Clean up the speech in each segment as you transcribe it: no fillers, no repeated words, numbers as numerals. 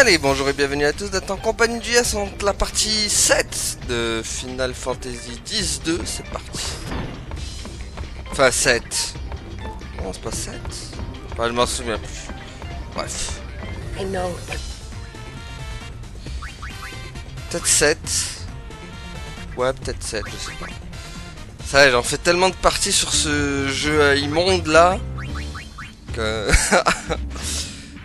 Allez, bonjour et bienvenue à tous d'être en compagnie du S entre la partie 7 de Final Fantasy X-2, c'est parti. Enfin 7. Non, c'est pas 7. Enfin, je m'en souviens plus. Bref. Peut-être 7. Ouais, peut-être 7, je sais pas. Ça y est, j'en fais tellement de parties sur ce jeu immonde là que...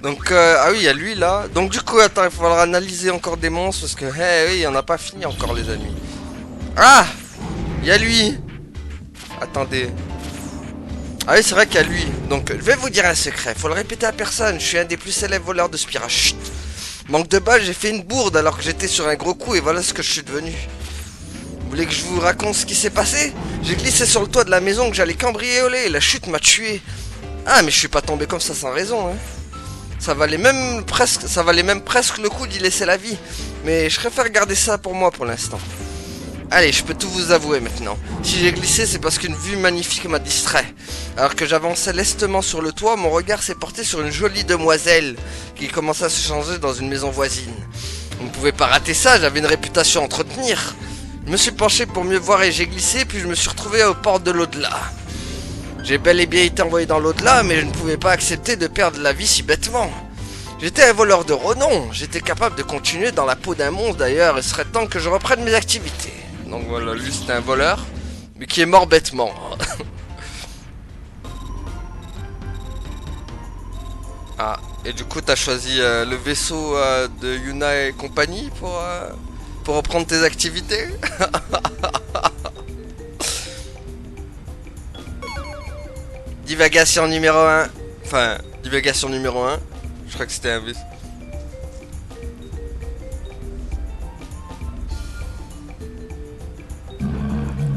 Donc, ah oui, il y a lui là. Donc, du coup, attends, il va falloir analyser encore des monstres parce que, oui, on n'a pas fini encore, les amis. Ah, il y a lui. Attendez. Ah oui, c'est vrai qu'il y a lui. Donc, je vais vous dire un secret. Faut le répéter à personne. Je suis un des plus célèbres voleurs de Spira. Chut. Manque de bol, j'ai fait une bourde alors que j'étais sur un gros coup et voilà ce que je suis devenu. Vous voulez que je vous raconte ce qui s'est passé? J'ai glissé sur le toit de la maison que j'allais cambrioler et la chute m'a tué. Ah, mais je suis pas tombé comme ça sans raison, hein. Ça valait même presque le coup d'y laisser la vie. Mais je préfère garder ça pour moi pour l'instant. Allez, je peux tout vous avouer maintenant. Si j'ai glissé, c'est parce qu'une vue magnifique m'a distrait. Alors que j'avançais lestement sur le toit, mon regard s'est porté sur une jolie demoiselle qui commençait à se changer dans une maison voisine. On ne pouvait pas rater ça, j'avais une réputation à entretenir. Je me suis penché pour mieux voir et j'ai glissé, puis je me suis retrouvé aux portes de l'au-delà. J'ai bel et bien été envoyé dans l'au-delà, mais je ne pouvais pas accepter de perdre la vie si bêtement. J'étais un voleur de renom, j'étais capable de continuer dans la peau d'un monstre d'ailleurs, il serait temps que je reprenne mes activités. Donc voilà, lui c'était un voleur, mais qui est mort bêtement. Ah, et du coup t'as choisi le vaisseau de Yuna et compagnie pour reprendre tes activités. Divagation numéro 1. Enfin, divagation numéro 1. Je crois que c'était un vaisseau.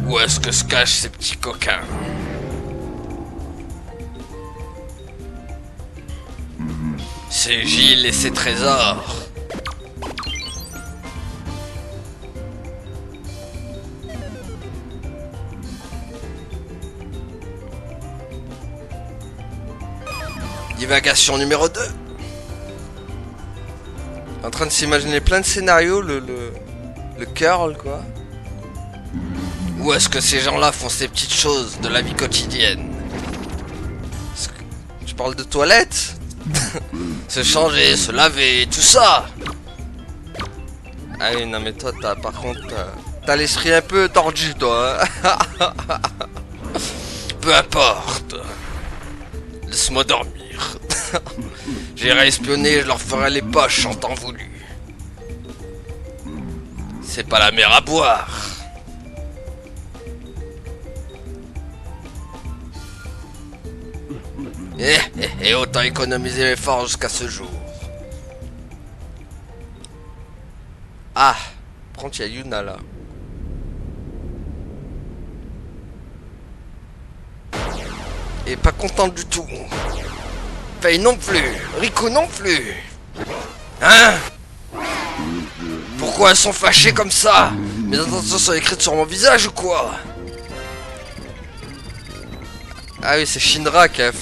Où est-ce que se cachent ces petits coquins? C'est Gilles et ses trésors. Divagation numéro 2. En train de s'imaginer plein de scénarios, le curl quoi. Où est-ce que ces gens-là font ces petites choses de la vie quotidienne? Tu parles de toilettes? Se changer, se laver, tout ça. Ah oui, non mais toi, par contre, t'as l'esprit un peu tordu, toi. Hein. Peu importe. Laisse-moi dormir. J'irai espionner, je leur ferai les poches en temps voulu. C'est pas la mer à boire. Et autant économiser mes forces jusqu'à ce jour. Ah, par contre, il y a Yuna là. Et pas contente du tout. Faye non plus. Rico non plus. Hein? Pourquoi elles sont fâchées comme ça? Mes intentions sont écrites sur mon visage ou quoi? Ah oui, c'est Shinra qui a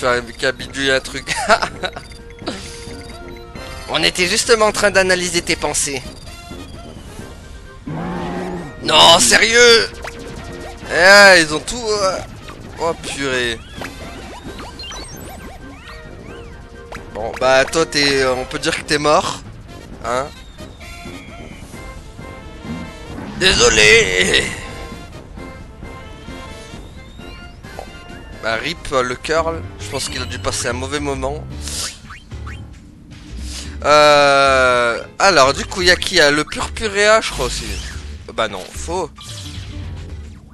bidouillé un truc. On était justement en train d'analyser tes pensées. Non, sérieux? Eh, ils ont tout... Oh purée. Bon, bah toi, on peut dire que t'es mort. Hein? Désolé. Bah rip le curl, je pense qu'il a dû passer un mauvais moment. Alors du coup il y a qui? Le Purpurea je crois aussi. Bah non, faux.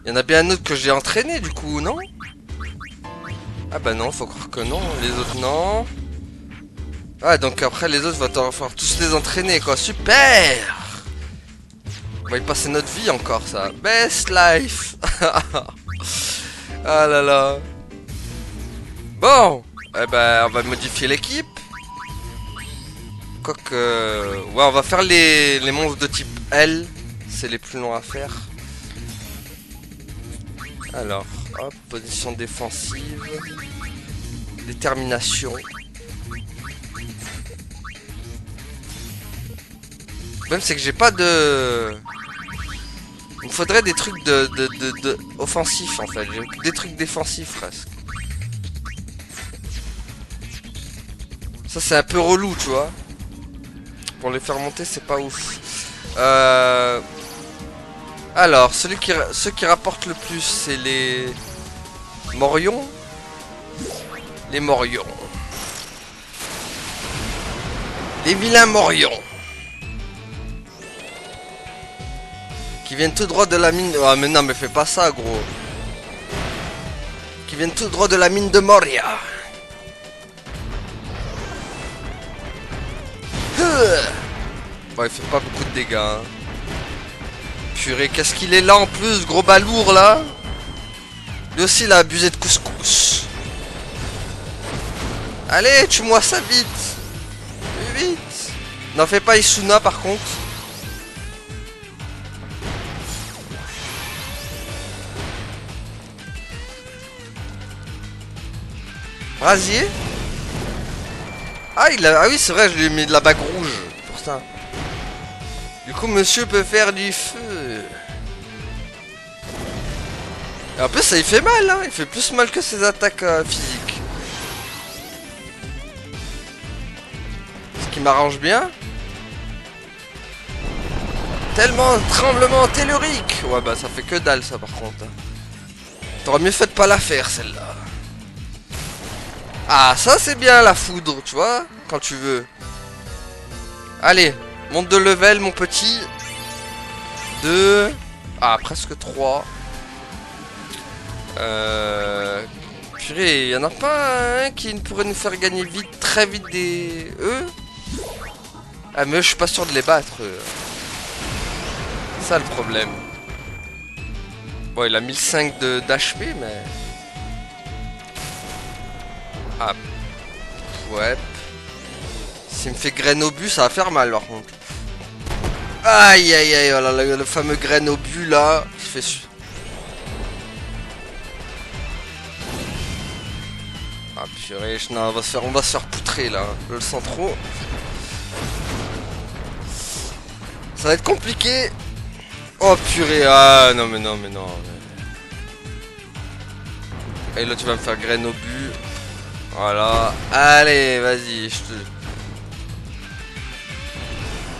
Il y en a bien un autre que j'ai entraîné du coup, non? Ah bah non, faut croire que non, les autres non. Ah donc après les autres va falloir tous les entraîner quoi, super. On va y passer notre vie encore ça. Best life. Ah là là. Bon, eh ben, on va modifier l'équipe. Quoique... Ouais, on va faire les monstres de type L. C'est les plus longs à faire. Alors, hop, position défensive. Détermination. problème c'est que j'ai pas de... Il me faudrait des trucs de offensifs en fait. J'ai des trucs défensifs presque. Ça c'est un peu relou tu vois. Pour les faire monter c'est pas ouf. Alors ceux qui rapportent le plus c'est les Morions. Les Morions. Les vilains Morions. Qui viennent tout droit de la mine... Ah mais non mais fais pas ça gros. Qui viennent tout droit de la mine de Moria. Bon il fait pas beaucoup de dégâts hein. Purée qu'est-ce qu'il est là en plus gros balourd là. Lui aussi il a abusé de couscous. Allez tue-moi ça vite. Vite. N'en fais pas Isuna par contre. Brasier. Ah, ah oui, c'est vrai, je lui ai mis de la bague rouge. Pour ça. Du coup, monsieur peut faire du feu. Et en plus, ça il fait mal, hein. Il fait plus mal que ses attaques physiques. Ce qui m'arrange bien. Tellement tremblement tellurique. Ouais, bah ça fait que dalle, ça, par contre. T'aurais mieux fait de pas la faire, celle-là. Ah, ça c'est bien la foudre, tu vois, quand tu veux. Allez, monte de level, mon petit. 2. Ah, presque 3. Purée, y'en a pas un qui pourrait nous faire gagner vite, très vite des... Eux. Ah, mais eux, je suis pas sûr de les battre. C'est ça le problème. Bon, il a 1005 d'HP, mais... Ah. Ouais. S'il me fait graine au but, ça va faire mal par contre. Aïe aïe aïe, oh là là, le fameux graine au but là. Je fais... Ah purée, non, on va se faire poutrer là. Je le sens trop. Ça va être compliqué. Oh purée, ah non mais non mais non. Et là tu vas me faire graine au but. Voilà, allez, vas-y, je te...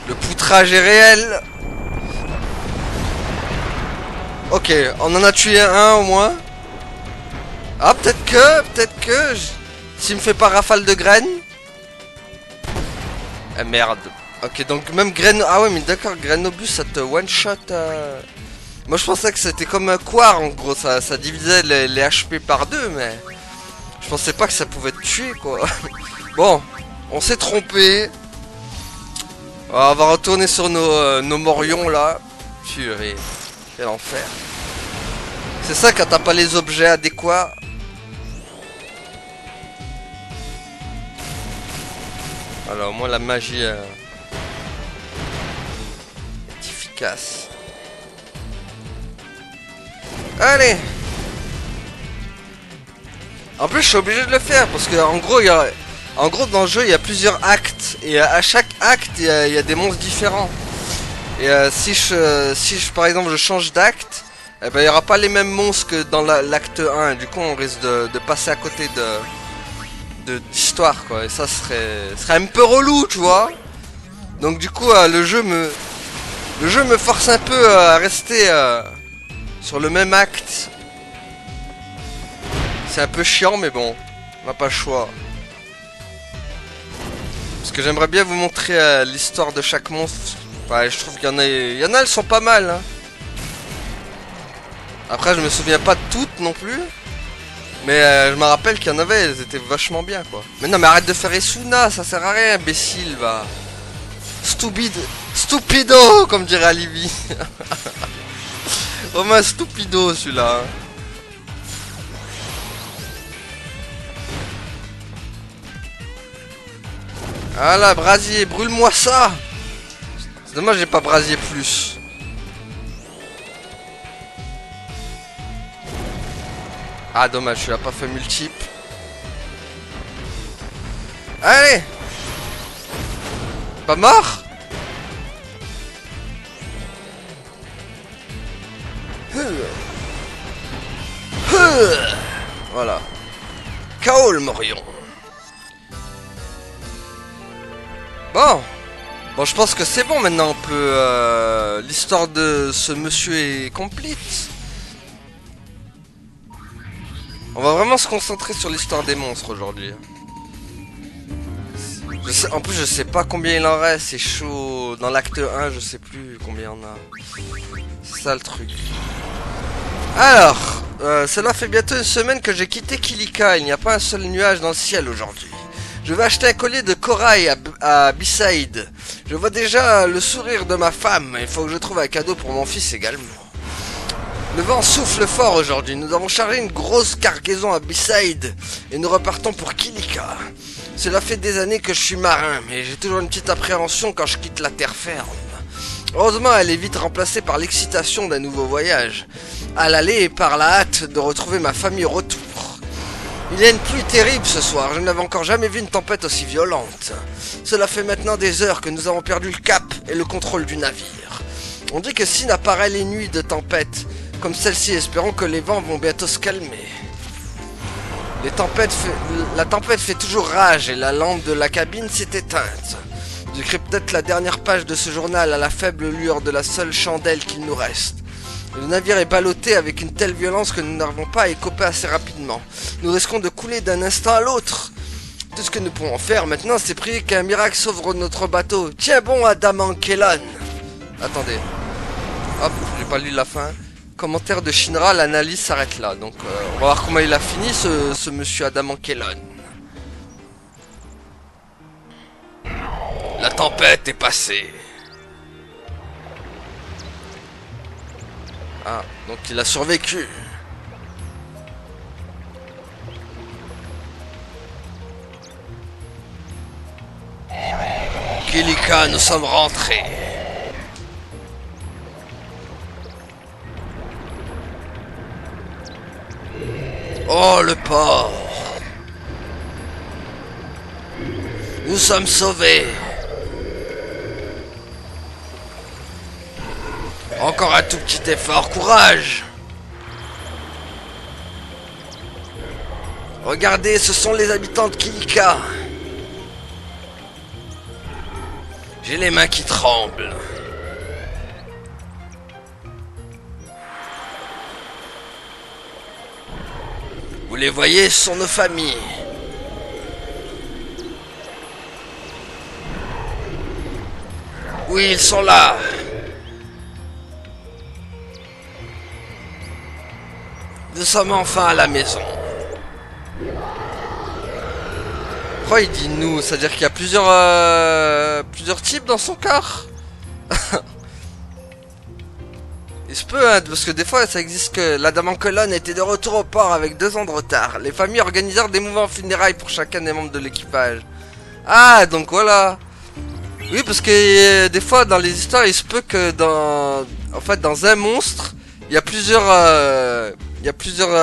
Le poutrage est réel. Ok, on en a tué un au moins. Ah, peut-être que... S'il me fait pas rafale de graines. Ah merde. Ok, donc même graine... Ah ouais, mais d'accord, graine au bus, ça te one-shot... Moi je pensais que c'était comme un Quar, en gros, ça divisait les HP par deux, mais... Je pensais pas que ça pouvait te tuer quoi. Bon, on s'est trompé. On va retourner sur nos Morions là. Purée, quel enfer. C'est ça quand t'as pas les objets adéquats. Alors au moins la magie est efficace. Allez. En plus, je suis obligé de le faire parce que en gros, dans le jeu, il y a plusieurs actes et à chaque acte, il y a des monstres différents. Et par exemple, je change d'acte, eh ben, il n'y aura pas les mêmes monstres que dans l'acte 1. Du coup, on risque de passer à côté d'histoire, quoi. Et ça serait un peu relou, tu vois. Donc du coup, le jeu me force un peu à rester sur le même acte. C'est un peu chiant mais bon, on n'a pas le choix. Parce que j'aimerais bien vous montrer l'histoire de chaque monstre. Ouais, je trouve qu'il y en a, elles sont pas mal. Hein. Après je me souviens pas de toutes non plus. Mais je me rappelle qu'il y en avait, elles étaient vachement bien quoi. Mais non mais arrête de faire Isuna, ça sert à rien imbécile va. Stupido comme dirait Alibi. Vraiment un stupido celui-là. Hein. Ah là, brasier, brûle-moi ça. C'est dommage, j'ai pas brasier plus. Ah, dommage, je l'ai pas fait multiple. Allez. Pas mort. Voilà. KO le Morion. Bon, je pense que c'est bon maintenant. On peut. L'histoire de ce monsieur est complète. On va vraiment se concentrer sur l'histoire des monstres aujourd'hui. En plus, je sais pas combien il en reste. C'est chaud. Dans l'acte 1, je sais plus combien il y en a. C'est ça le truc. Alors, cela fait bientôt une semaine que j'ai quitté Kilika. Il n'y a pas un seul nuage dans le ciel aujourd'hui. Je vais acheter un collier de corail à B-Side. Je vois déjà le sourire de ma femme. Il faut que je trouve un cadeau pour mon fils également. Le vent souffle fort aujourd'hui. Nous avons chargé une grosse cargaison à B-Side et nous repartons pour Kilika. Cela fait des années que je suis marin, mais j'ai toujours une petite appréhension quand je quitte la terre ferme. Heureusement, elle est vite remplacée par l'excitation d'un nouveau voyage. À l'aller et par la hâte de retrouver ma famille au retour. Il y a une pluie terrible ce soir, je n'avais encore jamais vu une tempête aussi violente. Cela fait maintenant des heures que nous avons perdu le cap et le contrôle du navire. On dit que si n'apparaît les nuits de tempête comme celle-ci, espérons que les vents vont bientôt se calmer. La tempête fait toujours rage et la lampe de la cabine s'est éteinte. J'écris peut-être la dernière page de ce journal à la faible lueur de la seule chandelle qu'il nous reste. Le navire est ballotté avec une telle violence que nous n'arrivons pas à écoper assez rapidement. Nous risquons de couler d'un instant à l'autre. Tout ce que nous pouvons faire maintenant, c'est prier qu'un miracle sauve notre bateau. Tiens bon, Adam Kellon. Attendez. Hop, j'ai pas lu la fin. Commentaire de Shinra, l'analyse s'arrête là. Donc, on va voir comment il a fini, ce monsieur Adam Kellon. La tempête est passée. Ah, donc il a survécu. Kilika, nous sommes rentrés. Oh, le port. Nous sommes sauvés. Encore un tout petit effort, courage! Regardez, ce sont les habitants de Kilika. J'ai les mains qui tremblent. Vous les voyez, ce sont nos familles. Oui, ils sont là. Nous sommes enfin à la maison. Pourquoi il dit nous? C'est-à-dire qu'il y a plusieurs types dans son corps. Il se peut, hein, parce que des fois ça existe que l'Adam Kellon était de retour au port avec 2 ans de retard. Les familles organisèrent des mouvements funérailles pour chacun des membres de l'équipage. Ah, donc voilà. Oui, parce que des fois dans les histoires, il se peut que dans un monstre, il y a plusieurs,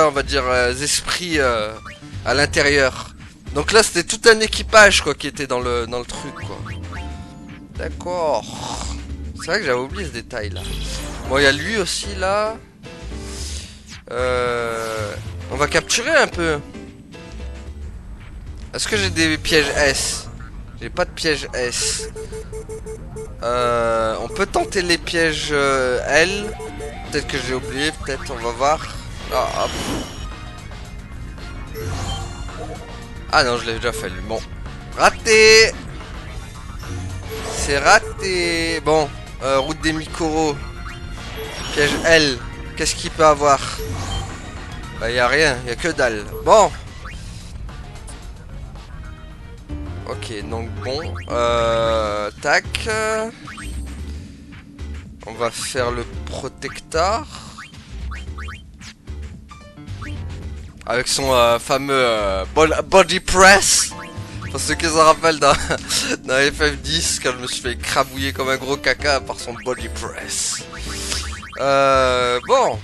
on va dire, esprits à l'intérieur. Donc là, c'était tout un équipage quoi qui était dans le truc quoi. D'accord. C'est vrai que j'avais oublié ce détail là. Bon, il y a lui aussi là. On va capturer un peu. Est-ce que j'ai des pièges S? J'ai pas de piège S. On peut tenter les pièges L. Peut-être que j'ai oublié, peut-être, on va voir. Ah, hop. Ah non, je l'ai déjà fait lui. Bon. Raté. C'est raté. Bon. Route des Mikoro. Piège L. Qu'est-ce qu'il peut avoir? Bah, y a rien. Y a que dalle. Bon. Ok, donc bon. Tac. On va faire le protecteur. Avec son fameux body press. Pour ceux qui s'en rappellent dans FF10, quand je me suis fait crabouiller comme un gros caca par son body press. Bon.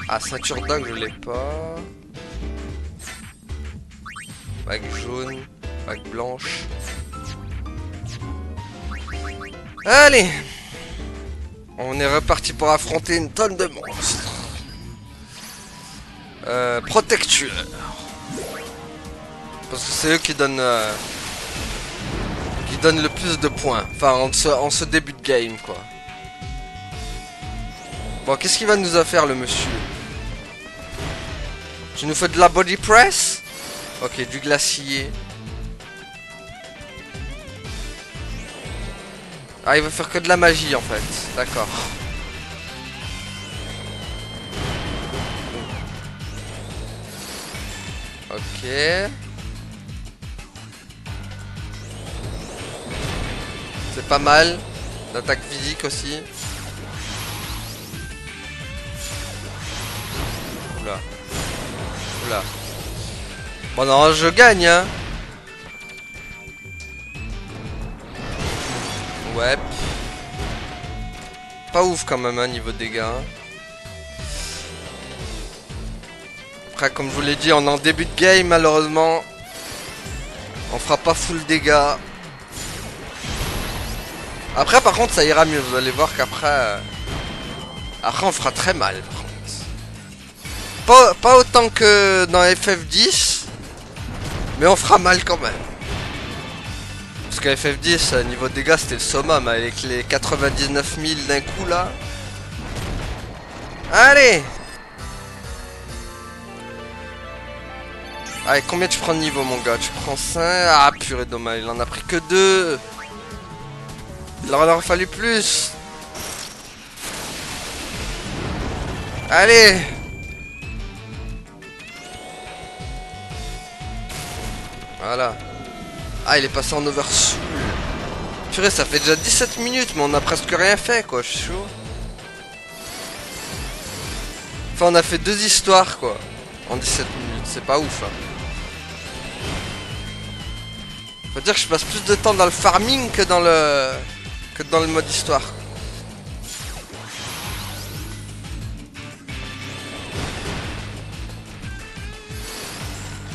Ah, ceinture d'angle, je l'ai pas. Bague jaune, bague blanche. Allez. On est reparti pour affronter une tonne de monstres. Protecteur. Parce que c'est eux qui donnent le plus de points. Enfin, en ce début de game, quoi. Bon, qu'est-ce qu'il va nous faire, le monsieur? Tu nous fais de la body press? Ok, du glacier. Ah, il va faire que de la magie, en fait. D'accord. Ok. C'est pas mal. L'attaque physique aussi. Oula. Oula. Bon non, je gagne hein. Ouais. Pas ouf quand même hein, niveau dégâts. Après comme je vous l'ai dit, on est en début de game malheureusement. On fera pas full dégâts. Après par contre ça ira mieux, vous allez voir qu'après... Après on fera très mal par contre. Pas autant que dans FF10. Mais on fera mal quand même. Parce que FF10 niveau dégâts c'était le summum avec les 99 000 d'un coup là. Allez. Allez, combien tu prends de niveau mon gars? Tu prends 5. Ah purée dommage, il en a pris que 2. Il en aurait fallu plus. Allez. Voilà. Ah il est passé en oversoul. Purée ça fait déjà 17 minutes mais on a presque rien fait quoi, je suis chaud. Enfin on a fait 2 histoires quoi. En 17 minutes, c'est pas ouf hein. Faut dire que je passe plus de temps dans le farming que dans le mode histoire.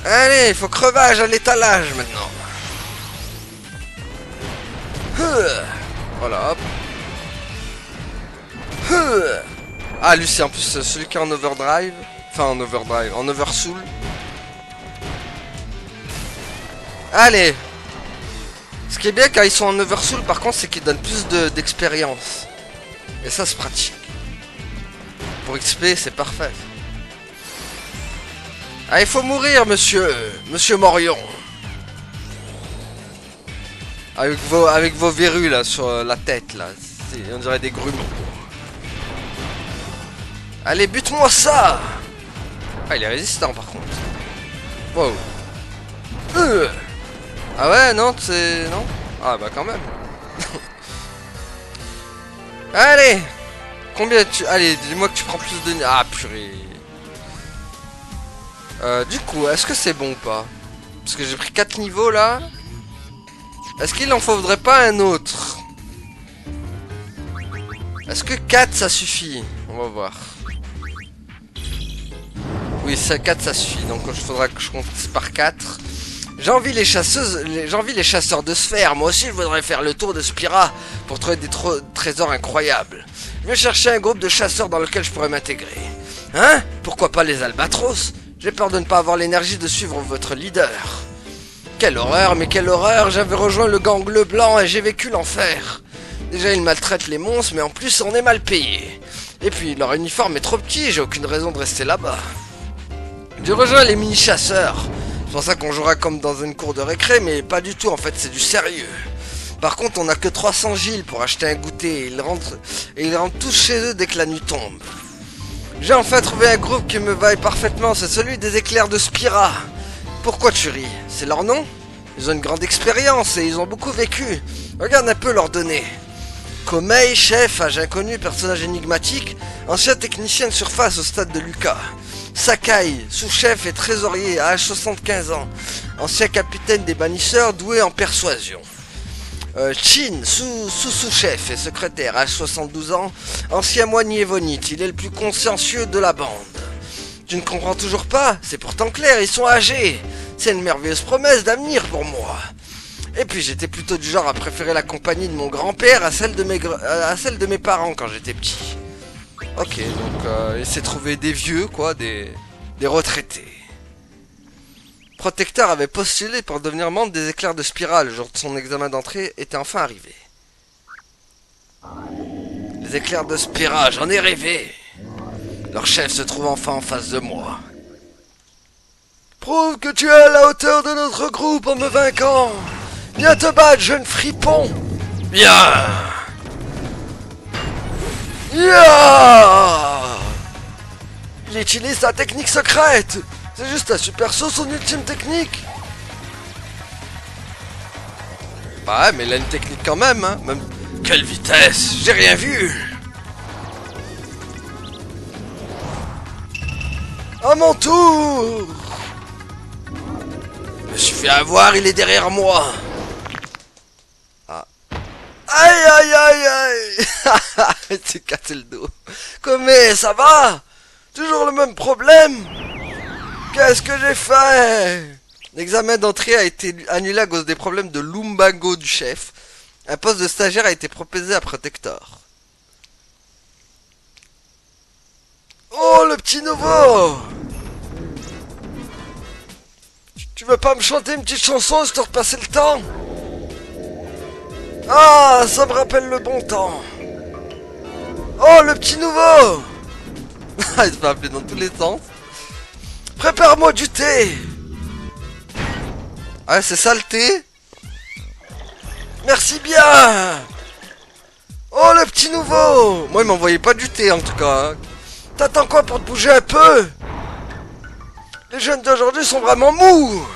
Allez, il faut crevage à l'étalage maintenant. Voilà, hop. Ah, lui c'est en plus celui qui est en overdrive. Enfin en overdrive, en oversoul. Allez. Ce qui est bien quand ils sont en oversoul par contre c'est qu'ils donnent plus d'expérience. Et ça c'est pratique. Pour XP c'est parfait. Ah il faut mourir monsieur Morion. Avec vos verrues là sur la tête là. On dirait des grumeaux. Allez bute-moi ça. Ah il est résistant par contre. Wow. Ah ouais non c'est... Non. Ah bah quand même. Allez. Combien tu... Allez dis-moi que tu prends plus de... Ah purée. Du coup est-ce que c'est bon ou pas? Parce que j'ai pris 4 niveaux là. Est-ce qu'il en faudrait pas un autre? Est-ce que 4 ça suffit? On va voir. Oui, ça 4 ça suffit. Donc il faudra que je compte par 4. J'envie les chasseurs de sphères. Moi aussi je voudrais faire le tour de Spira pour trouver des trésors incroyables. Je vais chercher un groupe de chasseurs dans lequel je pourrais m'intégrer. Hein? Pourquoi pas les albatros? J'ai peur de ne pas avoir l'énergie de suivre votre leader. Quelle horreur, mais quelle horreur. J'avais rejoint le gang bleu blanc et j'ai vécu l'enfer. Déjà ils maltraitent les monstres, mais en plus on est mal payé. Et puis leur uniforme est trop petit, j'ai aucune raison de rester là-bas. J'ai rejoint les mini-chasseurs. C'est pour ça qu'on jouera comme dans une cour de récré, mais pas du tout, en fait c'est du sérieux. Par contre on a que 300 giles pour acheter un goûter, et ils rentrent tous chez eux dès que la nuit tombe. J'ai enfin trouvé un groupe qui me vaille parfaitement, c'est celui des éclairs de Spira. Pourquoi tu ris? C'est leur nom? Ils ont une grande expérience et ils ont beaucoup vécu. Regarde un peu leurs données. Komei, chef, âge inconnu, personnage énigmatique, ancien technicien de surface au stade de Lucas. Sakai, sous-chef et trésorier, âge 75 ans, ancien capitaine des bannisseurs, doué en persuasion. Chin, sous-chef et secrétaire, âge 72 ans, ancien moine évonite, il est le plus consciencieux de la bande. Tu ne comprends toujours pas? C'est pourtant clair, ils sont âgés. C'est une merveilleuse promesse d'avenir pour moi. Et puis j'étais plutôt du genre à préférer la compagnie de mon grand-père à celle de mes parents quand j'étais petit. Ok, donc il s'est trouvé des vieux, quoi, des retraités. Protecteur avait postulé pour devenir membre des éclairs de spirale. Le jour de son examen d'entrée était enfin arrivé. Les éclairs de spirale, j'en ai rêvé. Leur chef se trouve enfin en face de moi. Prouve que tu es à la hauteur de notre groupe en me vainquant. Viens te battre, jeune fripon. Viens. Yeah. Il utilise sa technique secrète. C'est juste un super saut, son ultime technique. Bah ouais, mais il a une technique quand même, hein. Même... Quelle vitesse. J'ai rien vu. À mon tour. Je me suis fait avoir, il est derrière moi. Ah. Aïe aïe aïe aïe. Tu cassé le dos. Comment ça va? Toujours le même problème? Qu'est-ce que j'ai fait? L'examen d'entrée a été annulé à cause des problèmes de lumbago du chef. Un poste de stagiaire a été proposé à Protector. Oh, le petit nouveau! Tu veux pas me chanter une petite chanson histoire de passer le temps? Ah, ça me rappelle le bon temps. Oh, le petit nouveau! Il se fait appeler dans tous les sens. Prépare-moi du thé. Ah, c'est ça le thé? Merci bien. Oh, le petit nouveau. Moi, il m'envoyait pas du thé, en tout cas. Hein. T'attends quoi pour te bouger un peu? Les jeunes d'aujourd'hui sont vraiment mous.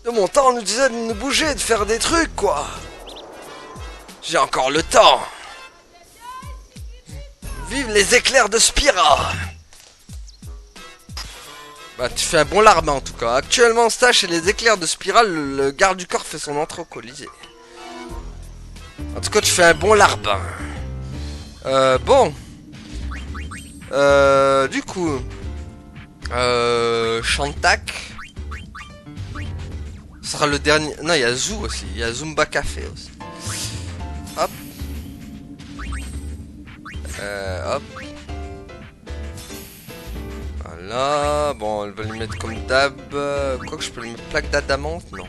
De mon temps, on nous disait de nous bouger, de faire des trucs, quoi. J'ai encore le temps. Vive les éclairs de Spira. Bah, tu fais un bon larbin en tout cas. Actuellement en stage chez les éclairs de spirale, le garde du corps fait son entrée au Colisée. En tout cas, tu fais un bon larbin. Bon. Du coup. Shantak. Ce sera le dernier. Non, il y a Zoo aussi. Il y a Zumba Café aussi. Hop. Hop. Voilà, bon, elle va lui mettre comme d'hab. Quoi que je peux lui mettre plaque d'adamante? Non.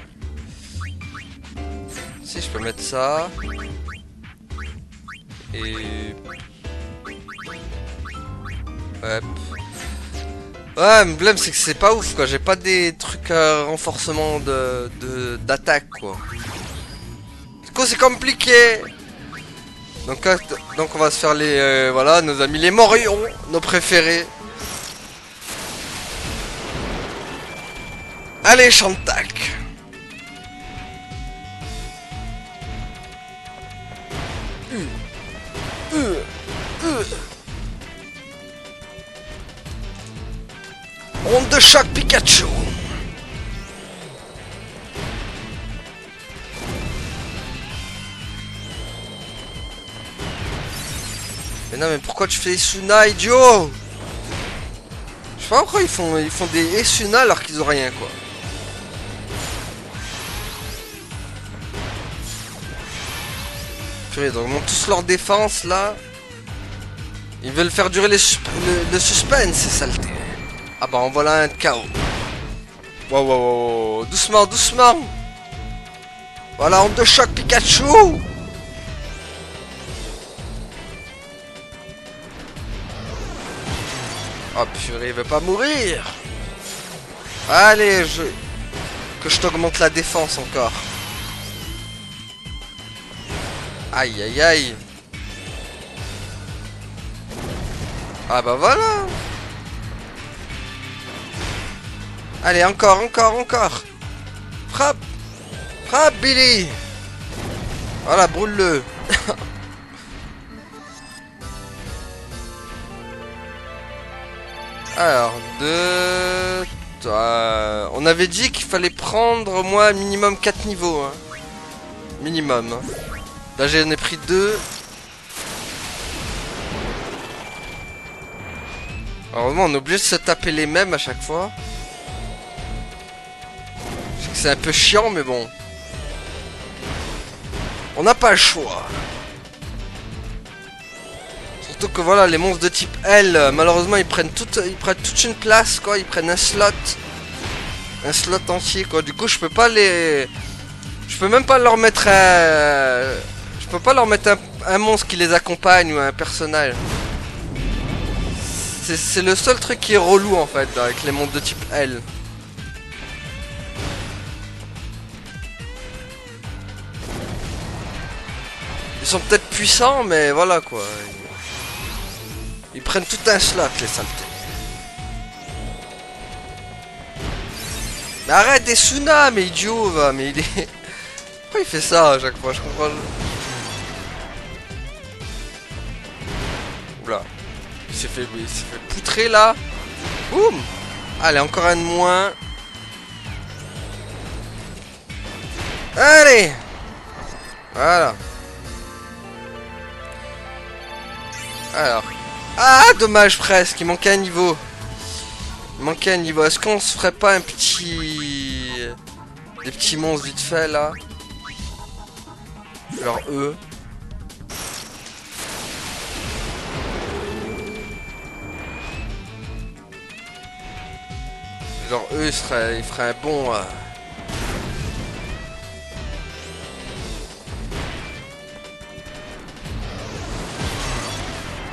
Si, je peux mettre ça. Et... Hop. Ouais, le problème c'est que c'est pas ouf quoi, j'ai pas des trucs à renforcement d'attaque quoi. Du coup c'est compliqué. Donc on va se faire les... voilà, nos amis les Morions, nos préférés. Allez, Shantak. Onde de choc Pikachu. Mais non, mais pourquoi tu fais Esuna, idiot? Je sais pas pourquoi ils font des Esuna alors qu'ils ont rien, quoi. Purée, donc ils montent tous leur défense, là. Ils veulent faire durer le suspense, c'est saleté. Ah bah, en voilà un de KO. Wow, wow, wow. Doucement, doucement. Voilà, onde de choc Pikachu. Oh purée, il veut pas mourir. Allez, que je t'augmente la défense encore. Aïe, aïe, aïe. Ah bah voilà. Allez, encore, encore, encore. Frappe. Frappe, Billy. Voilà, brûle-le. Alors, on avait dit qu'il fallait prendre au moins minimum 4 niveaux. Hein. Minimum. Hein. Là, j'en ai pris 2. Heureusement, on est obligé de se taper les mêmes à chaque fois. C'est un peu chiant, mais bon. On n'a pas le choix. Surtout que voilà, les monstres de type L, malheureusement, ils prennent toute une place, quoi. Ils prennent un slot entier, quoi. Du coup, je peux pas les... Je peux même pas leur mettre un... Je peux pas leur mettre un monstre qui les accompagne ou un personnage. C'est le seul truc qui est relou, en fait, avec les monstres de type L. Ils sont peut-être puissants, mais voilà, quoi. Ils prennent tout un slot, les saletés. Mais arrête des Suna, mais idiot, va, mais il est... Pourquoi il fait ça à chaque fois, je comprends. Oula. Il s'est fait poutrer, là. Boum. Allez, encore un de moins. Allez. Voilà. Alors. Ah, dommage presque, il manquait un niveau. Est-ce qu'on se ferait pas un petit... Des petits monstres vite fait, là? Genre eux. Genre eux, ils feraient un bon...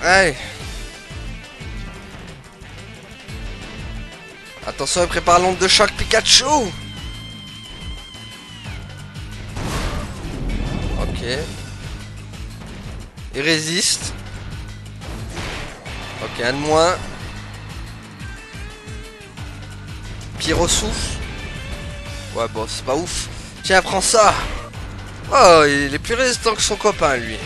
Allez. Attention, il prépare l'onde de choc Pikachu. Ok. Il résiste. Ok, un de moins. Pyro souffle. Ouais, bon, c'est pas ouf. Tiens, prends ça. Oh, il est plus résistant que son copain, lui.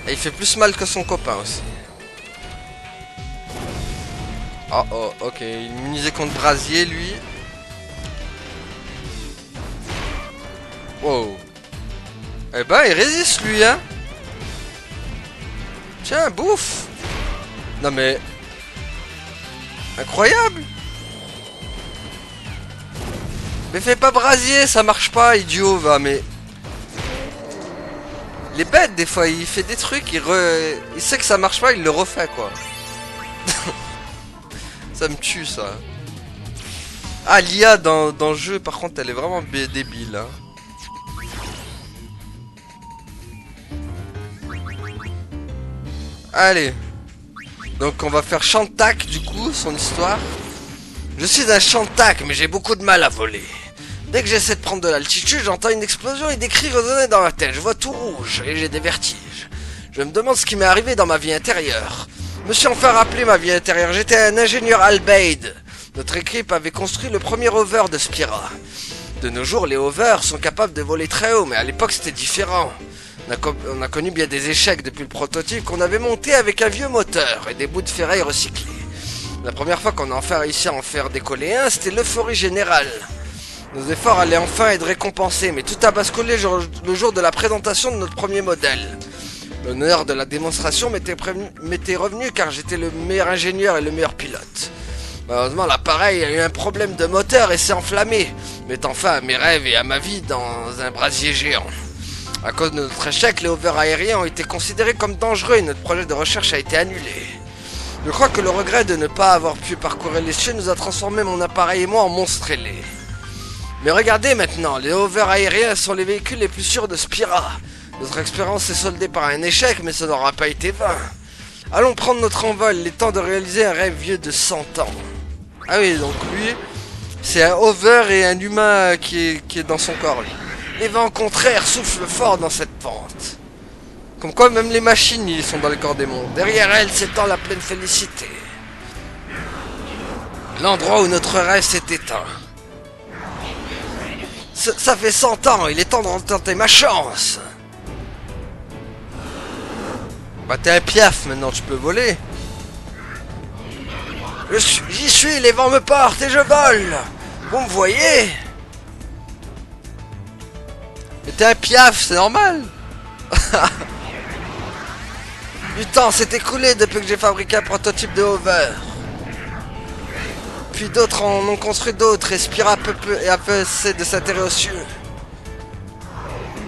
Et il fait plus mal que son copain aussi. Oh oh, ok, il est immunisé contre Brasier, lui. Wow. Eh ben, il résiste, lui, hein. Tiens, bouffe. Non mais... Incroyable. Mais fais pas Brasier, ça marche pas, idiot, va, mais... Les bêtes, des fois, il fait des trucs, il sait que ça marche pas, il le refait, quoi. Ça me tue, ça. Ah, l'IA dans le jeu, par contre, elle est vraiment débile, hein. Allez. Donc, on va faire Shantak, du coup, son histoire. Je suis un Shantak, mais j'ai beaucoup de mal à voler. Dès que j'essaie de prendre de l'altitude, j'entends une explosion et des cris résonner dans ma tête. Je vois tout rouge et j'ai des vertiges. Je me demande ce qui m'est arrivé dans ma vie intérieure. Je me suis enfin rappelé ma vie intérieure. J'étais un ingénieur Albeid. Notre équipe avait construit le premier rover de Spira. De nos jours, les hovers sont capables de voler très haut, mais à l'époque c'était différent. On a connu bien des échecs depuis le prototype qu'on avait monté avec un vieux moteur et des bouts de ferraille recyclés. La première fois qu'on a enfin réussi à en faire décoller un, c'était l'euphorie générale. Nos efforts allaient enfin être récompensés, mais tout a basculé le jour de la présentation de notre premier modèle. L'honneur de la démonstration m'était revenu car j'étais le meilleur ingénieur et le meilleur pilote. Malheureusement, l'appareil a eu un problème de moteur et s'est enflammé, mettant fin à mes rêves et à ma vie dans un brasier géant. À cause de notre échec, les hovers aériens ont été considérés comme dangereux et notre projet de recherche a été annulé. Je crois que le regret de ne pas avoir pu parcourir les cieux nous a transformé mon appareil et moi en monstres ailés. Mais regardez maintenant, les hovers aériens sont les véhicules les plus sûrs de Spira. Notre expérience s'est soldée par un échec, mais ça n'aura pas été vain. Allons prendre notre envol, il est temps de réaliser un rêve vieux de 100 ans. Ah oui, donc lui, c'est un hover et un humain qui est dans son corps, lui. Les vents contraires soufflent fort dans cette pente. Comme quoi, même les machines, ils sont dans le corps des mondes. Derrière elles s'étend la pleine félicité. L'endroit où notre rêve s'est éteint. Ça fait 100 ans, il est temps de retenter ma chance. Bah t'es un piaf, maintenant tu peux voler. J'y suis, les vents me portent et je vole. Vous me voyez? Mais t'es un piaf, c'est normal. Du temps s'est écoulé depuis que j'ai fabriqué un prototype de hover. puis d'autres en ont construit d'autres, et Spira et a cessé de s'atterrir aux cieux.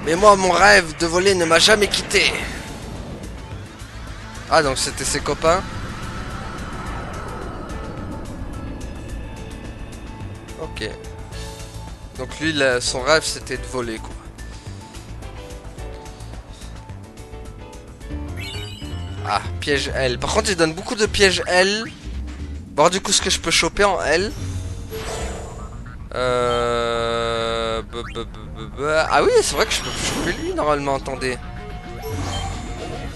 Mais moi, mon rêve de voler ne m'a jamais quitté. Ah, donc c'était ses copains. Ok. Donc lui, son rêve, c'était de voler, quoi. Ah, piège L. Par contre, il donne beaucoup de pièges L. Bon, du coup, ce que je peux choper en L. Ah oui, c'est vrai que je peux choper lui, normalement, attendez.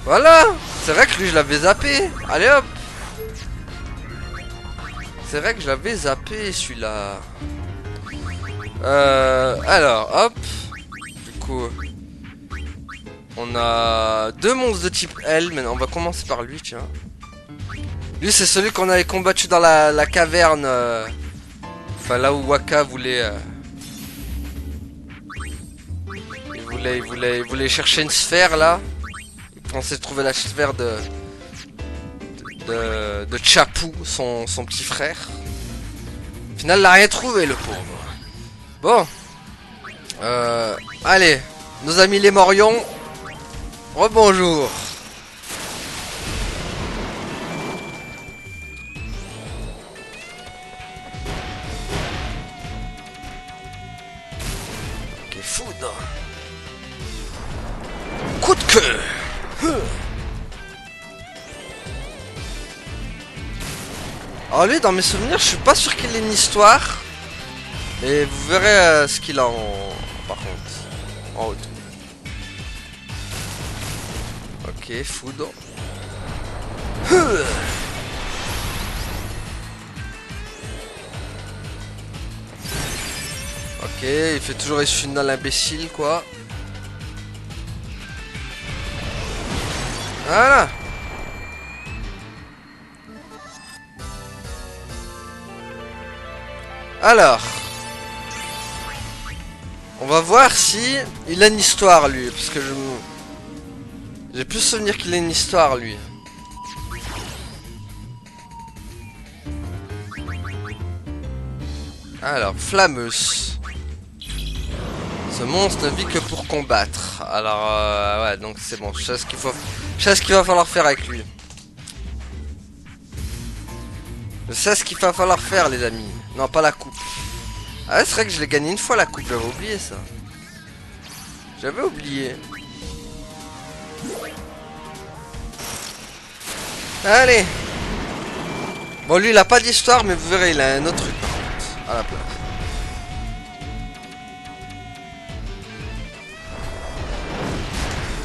Voilà. C'est vrai que lui, je l'avais zappé. Allez, hop. C'est vrai que je l'avais zappé, celui-là. Alors, hop. Du coup... On a deux monstres de type L, mais on va commencer par lui, tiens. Lui, c'est celui qu'on avait combattu dans la caverne. Enfin, là où Wakka voulait... Il voulait chercher une sphère, là. Il pensait trouver la sphère de Chapu, son petit frère. Au final, il n'a rien trouvé, le pauvre. Bon. Allez, nos amis les Morions. Rebonjour. Ok, foudre. Coup de queue. Alors lui, dans mes souvenirs, je suis pas sûr qu'il ait une histoire. Mais vous verrez ce qu'il a par contre. En haut. Ok, foudre. Ok, il fait toujours les funnels imbéciles, quoi. Voilà. Alors. On va voir si il a une histoire, lui. Parce que j'ai plus souvenir qu'il a une histoire, lui. Alors, Flammeus. Ce monstre ne vit que pour combattre. Alors, ouais, donc c'est bon. Je sais ce qu'il faut... Je sais ce qu'il va falloir faire avec lui. Je sais ce qu'il va falloir faire, les amis. Non, pas la coupe. Ah ouais, c'est vrai que je l'ai gagné une fois, la coupe. J'avais oublié ça. J'avais oublié. Allez. Bon, lui, il a pas d'histoire, mais vous verrez, il a un autre truc, par contre, à la place.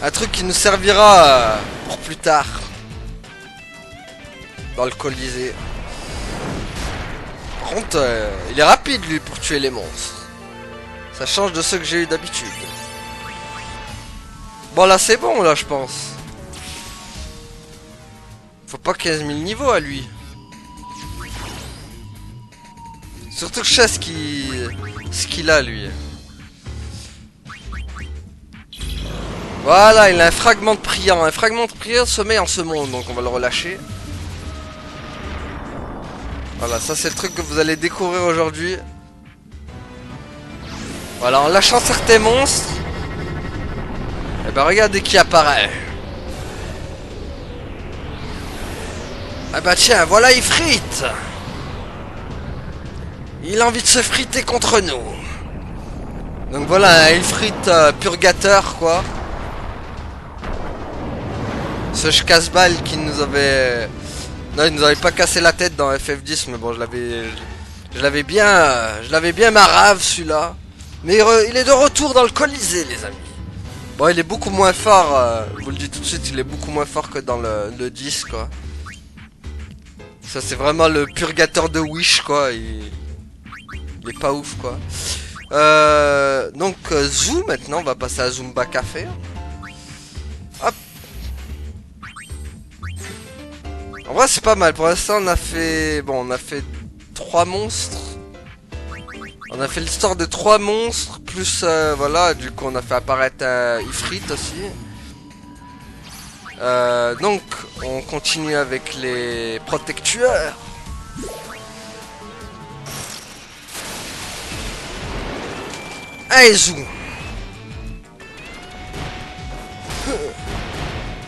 Un truc qui nous servira pour plus tard. Dans le Colisée. Par contre, il est rapide, lui, pour tuer les monstres. Ça change de ceux que j'ai eu d'habitude. Bon, là, c'est bon, là, je pense. Faut pas 15 000 niveaux à lui. Surtout que je sais ce qu'il a, lui. Voilà, il a un fragment de priant. Un fragment de priant se met en ce monde, donc on va le relâcher. Voilà, ça c'est le truc que vous allez découvrir aujourd'hui. Voilà, en lâchant certains monstres. Et ben regardez qui apparaît. Ah bah tiens, voilà Ifrit. Il a envie de se friter contre nous. Donc voilà, un Ifrit purgateur, quoi. Ce casse-balle qui nous avait... Non, il nous avait pas cassé la tête dans FF10, mais bon, je l'avais bien marave, celui-là. Mais il est de retour dans le Colisée, les amis. Bon, il est beaucoup moins fort, je vous le dis tout de suite, il est beaucoup moins fort que dans le 10, quoi. Ça, c'est vraiment le purgateur de Wish, quoi. Il est pas ouf, quoi. Donc, Zoo, maintenant, on va passer à Zumba Café. Hop. En vrai, c'est pas mal. Pour l'instant, on a fait... Bon, on a fait 3 monstres. On a fait l'histoire de 3 monstres. Plus, voilà, du coup, on a fait apparaître un Ifrit aussi. Donc, on continue avec les protecteurs. Allez, zou.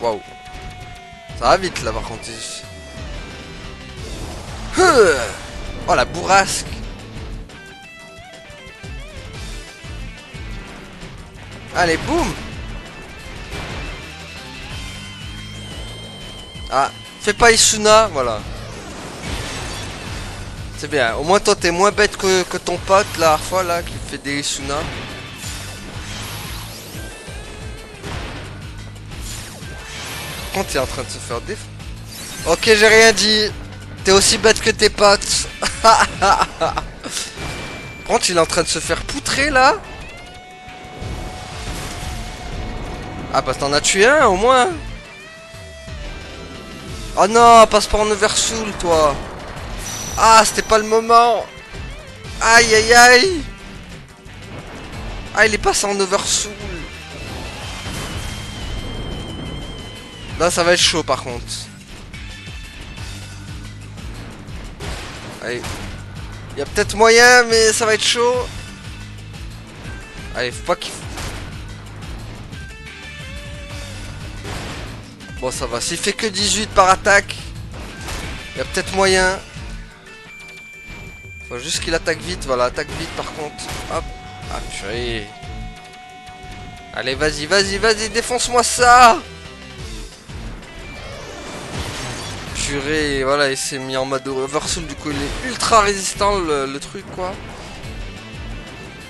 Waouh. Ça va vite là par contre. Oh la bourrasque. Allez, boum. Ah, fais pas Isuna, voilà. C'est bien, au moins toi t'es moins bête que ton pote la dernière fois là qui fait des Isuna. Par contre il est en train de se faire déf. Ok, j'ai rien dit. T'es aussi bête que tes potes. Par contre il est en train de se faire poutrer là. Ah bah t'en as tué un au moins. Oh non, passe pas en oversoul toi. Ah, c'était pas le moment. Aïe aïe aïe. Ah, il est passé en oversoul. Là ça va être chaud par contre. Allez. Il y a peut-être moyen mais ça va être chaud. Allez, faut pas qu'il... Bon ça va, s'il fait que 18 par attaque, il y a peut-être moyen. Faut juste qu'il attaque vite, voilà, attaque vite par contre. Hop. Ah purée. Allez vas-y, vas-y, vas-y, défonce-moi ça. Purée, voilà, il s'est mis en mode oversoul, du coup il est ultra résistant le truc quoi.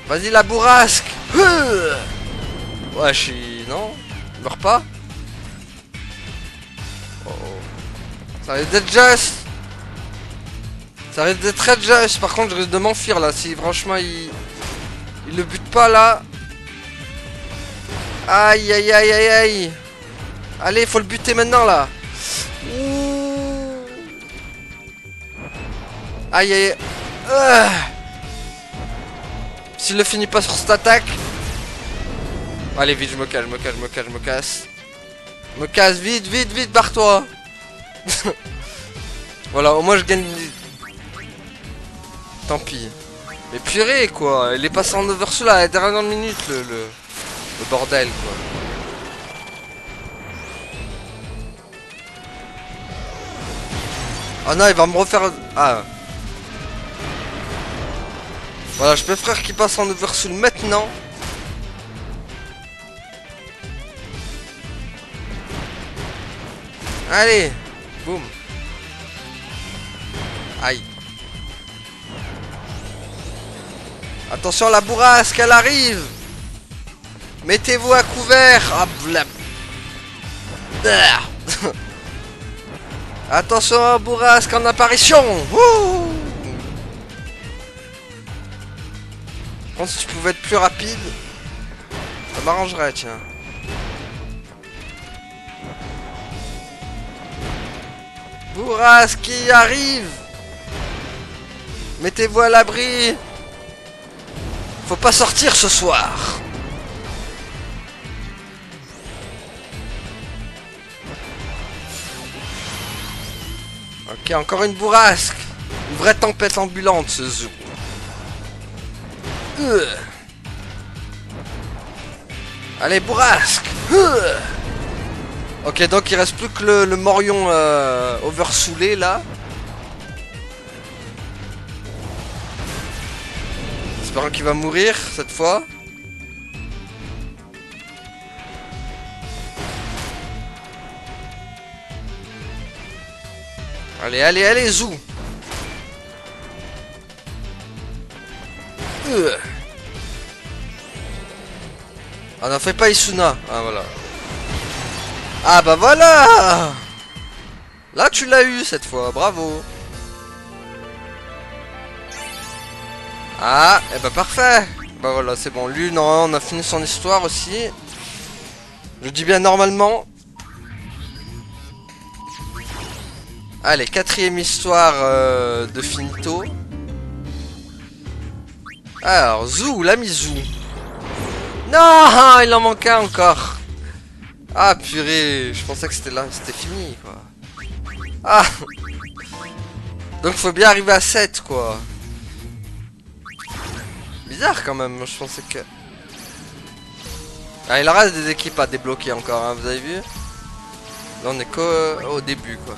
Vas-y la bourrasque. Ouais, je suis... Non, il meurt pas. Oh. Ça risque d'être juste. Ça risque d'être très juste. Par contre je risque de m'enfuir là. Si franchement il le bute pas là. Aïe aïe aïe aïe aïe. Allez, faut le buter maintenant là. Ouh. Aïe aïe aïe. S'il le finit pas sur cette attaque. Allez vite, je me cache, je me cache, je me cache, je me casse. Je me casse, vite, vite, vite, barre-toi. Voilà, au moins je gagne. Tant pis. Mais purée quoi, il est passé en oversoul à la dernière minute le bordel quoi. Ah non, il va me refaire... Ah. Voilà, je préfère qu'il passe en oversoul maintenant. Allez. Boum. Aïe. Attention, la bourrasque, elle arrive. Mettez-vous à couvert. Ah, blab. Attention, bourrasque en apparition. Wouh. Je pense que si tu pouvais être plus rapide, ça m'arrangerait, tiens. Bourrasque qui arrive. Mettez-vous à l'abri. Faut pas sortir ce soir. Ok, encore une bourrasque. Une vraie tempête ambulante ce zoo. Allez, bourrasque. Ok, donc il reste plus que le morion oversoulé là. J'espère qu'il va mourir cette fois. Allez, allez, allez, zou. Ah non, fais pas Isuna. Ah voilà. Ah bah voilà. Là tu l'as eu cette fois, bravo. Ah, et bah parfait. Bah voilà, c'est bon. Lui, non, on a fini son histoire aussi. Je dis bien normalement. Allez, quatrième histoire de finito. Alors, Zou, l'ami Zou. Non, il en manquait encore. Ah purée, je pensais que c'était là, c'était fini quoi. Ah. Donc faut bien arriver à 7 quoi. Bizarre quand même, je pensais que... Ah, il reste des équipes à débloquer encore, hein, vous avez vu? Là on est qu'au début quoi.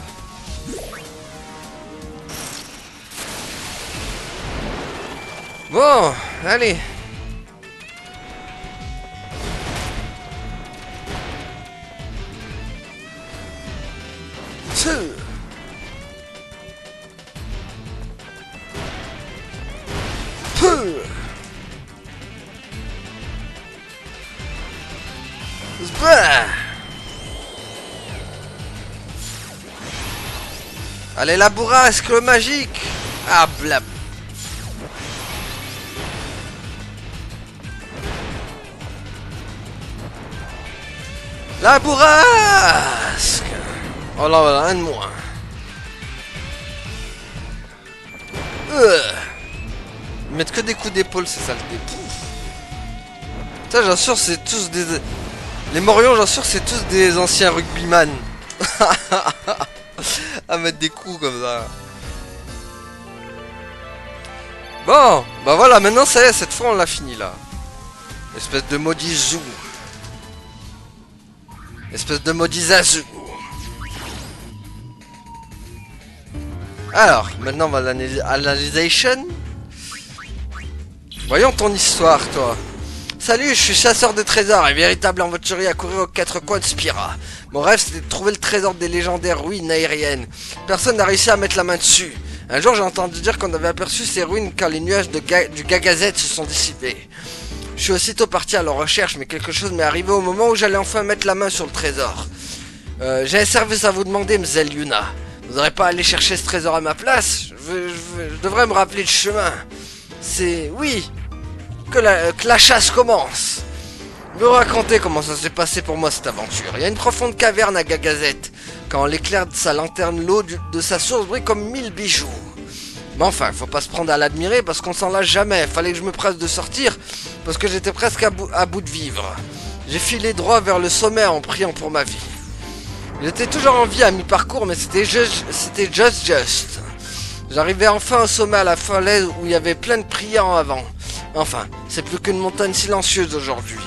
Bon, allez. Allez la bourrasque magique. Ah blab. La bourrasque. Oh là voilà, un de moins. Ils mettent que des coups d'épaule, c'est ça le dé. Ça j'assure c'est tous des... Les Morions j'assure c'est tous des anciens rugbyman. À mettre des coups comme ça. Bon, bah voilà, maintenant ça y est, cette fois on l'a fini là. Espèce de maudit zoo. Espèce de maudit Zazu. Alors, maintenant on va l'analysation. Voyons ton histoire, toi. Salut, je suis chasseur de trésors et véritable aventurier à courir aux quatre coins de Spira. Mon rêve c'était de trouver le trésor des légendaires ruines aériennes. Personne n'a réussi à mettre la main dessus. Un jour j'ai entendu dire qu'on avait aperçu ces ruines quand les nuages du Gagazet se sont dissipés. Je suis aussitôt parti à leur recherche, mais quelque chose m'est arrivé au moment où j'allais enfin mettre la main sur le trésor. J'ai un service à vous demander, Mzell Yuna. Vous n'aurez pas à aller chercher ce trésor à ma place? Je devrais me rappeler le chemin. C'est... oui, que la chasse commence. Me raconter comment ça s'est passé pour moi cette aventure. Il y a une profonde caverne à Gagazet. Quand l'éclair de sa lanterne, l'eau de sa source brille comme 1000 bijoux. Mais enfin, faut pas se prendre à l'admirer parce qu'on s'en lâche jamais. Fallait que je me presse de sortir parce que j'étais presque à bout de vivre. J'ai filé droit vers le sommet en priant pour ma vie. J'étais toujours en vie à mi-parcours, mais c'était just. J'arrivais enfin au sommet à la falaise où il y avait plein de priants avant. Enfin, c'est plus qu'une montagne silencieuse aujourd'hui.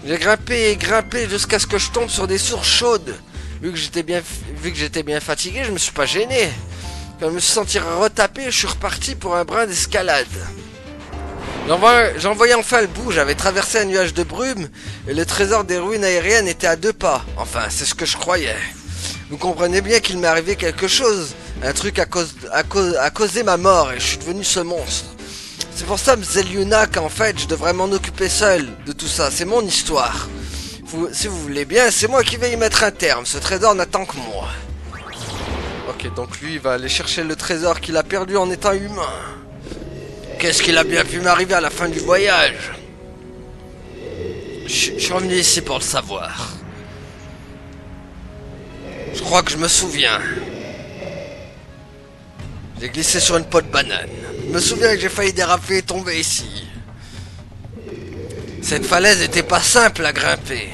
J'ai grimpé et grimpé jusqu'à ce que je tombe sur des sources chaudes. Vu que j'étais bien fatigué, je me suis pas gêné. Quand je me suis senti retapé, je suis reparti pour un brin d'escalade. J'en voyais enfin le bout, j'avais traversé un nuage de brume et le trésor des ruines aériennes était à 2 pas. Enfin, c'est ce que je croyais. Vous comprenez bien qu'il m'est arrivé quelque chose. Un truc a causé ma mort et je suis devenu ce monstre. C'est pour ça, Mzell Yuna, qu'en fait, je devrais m'en occuper seul de tout ça. C'est mon histoire. Si vous voulez bien, c'est moi qui vais y mettre un terme. Ce trésor n'attend que moi. Ok, donc lui, il va aller chercher le trésor qu'il a perdu en étant humain. Qu'est-ce qu'il a bien pu m'arriver à la fin du voyage? Je suis revenu ici pour le savoir. Je crois que je me souviens. J'ai glissé sur une peau de banane. Je me souviens que j'ai failli déraper et tomber ici. Cette falaise n'était pas simple à grimper.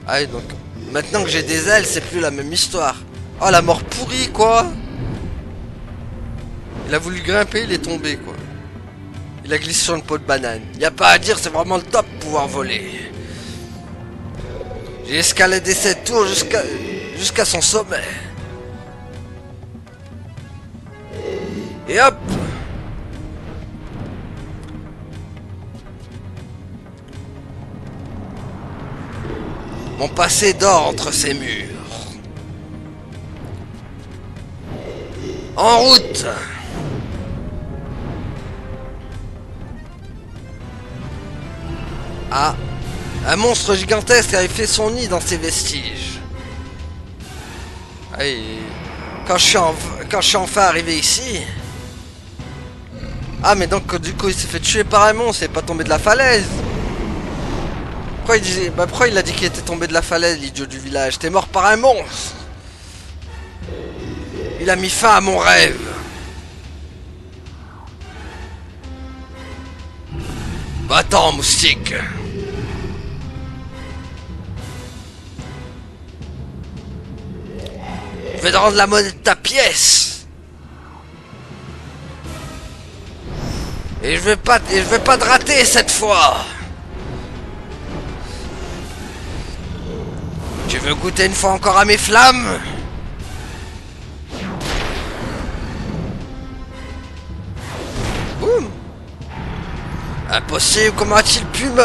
Ah oui, donc maintenant que j'ai des ailes, c'est plus la même histoire. Oh, la mort pourrie, quoi. Il a voulu grimper, il est tombé, quoi. Il a glissé sur une peau de banane. Y a pas à dire, c'est vraiment le top pouvoir voler. J'ai escaladé cette tour jusqu'à son sommet. Et hop. Mon passé dort entre ces murs. En route. Ah, un monstre gigantesque avait fait son nid dans ces vestiges. Ah, et quand je suis enfin arrivé ici... Ah, mais donc du coup il s'est fait tuer par un monstre, il est pas tombé de la falaise. Pourquoi il a dit qu'il était tombé de la falaise, l'idiot du village? T'es mort par un monstre. Il a mis fin à mon rêve. Va-t'en, moustique. Je vais te rendre la monnaie de ta pièce. Et je vais pas te rater cette fois. Tu veux goûter une fois encore à mes flammes? Boum! Impossible, comment a-t-il pu me...